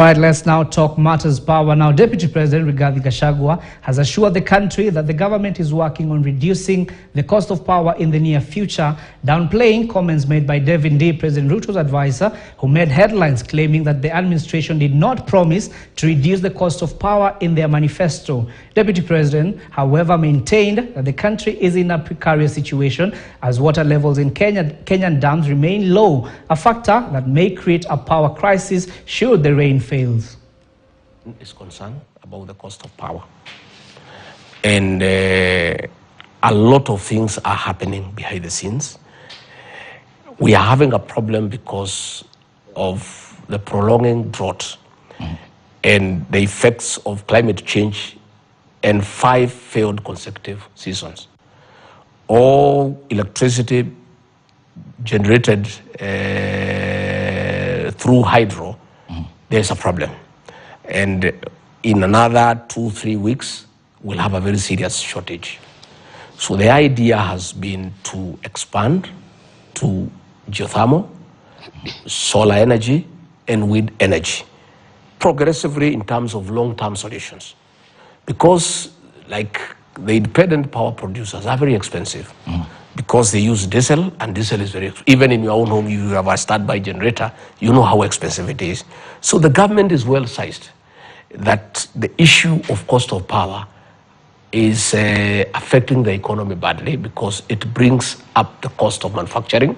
All right, let's now talk matters power. Now, Deputy President Rigathi Gachagua has assured the country that the government is working on reducing the cost of power in the near future, downplaying comments made by Devin D, President Ruto's advisor, who made headlines claiming that the administration did not promise to reduce the cost of power in their manifesto. Deputy President, however, maintained that the country is in a precarious situation as water levels in Kenyan dams remain low, a factor that may create a power crisis should the rain fails. Is concerned about the cost of power, and a lot of things are happening behind the scenes. We are having a problem because of the prolonging drought and the effects of climate change and 5 failed consecutive seasons. All electricity generated through hydro, there's a problem. And in another 2-3 weeks, we'll have a very serious shortage. So the idea has been to expand to geothermal, solar energy, and wind energy, progressively in terms of long-term solutions. Because like the independent power producers are very expensive because they use diesel, and diesel is very expensive. Even in your own home, you have a standby generator, you know how expensive it is. So the government is well sized that the issue of cost of power is affecting the economy badly because it brings up the cost of manufacturing,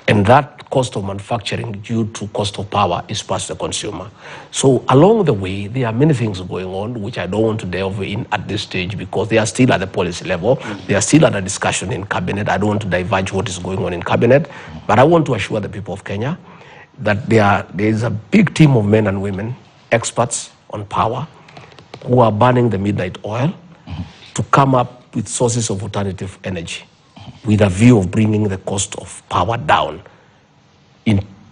and that cost of manufacturing due to cost of power is passed to the consumer. So along the way, there are many things going on which I don't want to delve in at this stage because they are still at the policy level. They are still at a discussion in cabinet. I don't want to diverge what is going on in cabinet, but I want to assure the people of Kenya that there is a big team of men and women, experts on power, who are burning the midnight oil to come up with sources of alternative energy with a view of bringing the cost of power down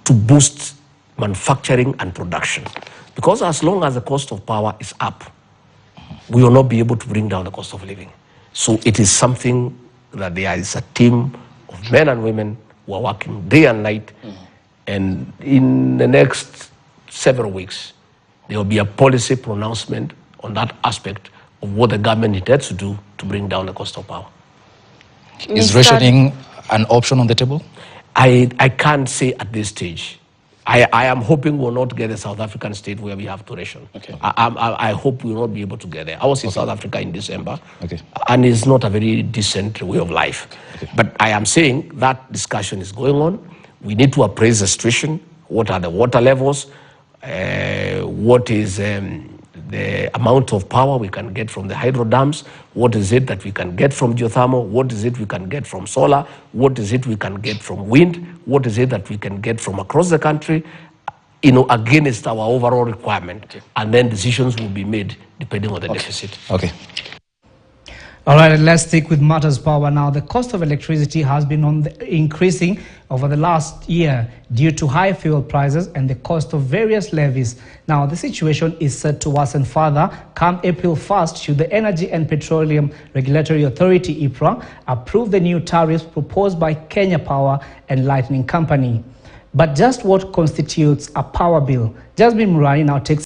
to boost manufacturing and production. Because as long as the cost of power is up, we will not be able to bring down the cost of living. So it is something that there is a team of men and women who are working day and night, and in the next several weeks, there will be a policy pronouncement on that aspect of what the government intends to do to bring down the cost of power. Is rationing an option on the table? I can't say at this stage. I am hoping we'll not get a South African state where we have to ration. Okay. I hope we will not be able to get there. I was in South Africa in December, and it's not a very decent way of life. But I am saying that discussion is going on. We need to appraise the situation. What are the water levels? What is the amount of power we can get from the hydro dams? What is it that we can get from geothermal? What is it we can get from solar? What is it we can get from wind? What is it that we can get from across the country, against our overall requirement? And then decisions will be made depending on the deficit. Okay. All right, let's stick with matters power now. The cost of electricity has been increasing over the last year due to high fuel prices and the cost of various levies. Now, the situation is set to worsen further come April 1st should the Energy and Petroleum Regulatory Authority, EPRA, approve the new tariffs proposed by Kenya Power and Lightning Company. But just what constitutes a power bill? Jasmine Murani now takes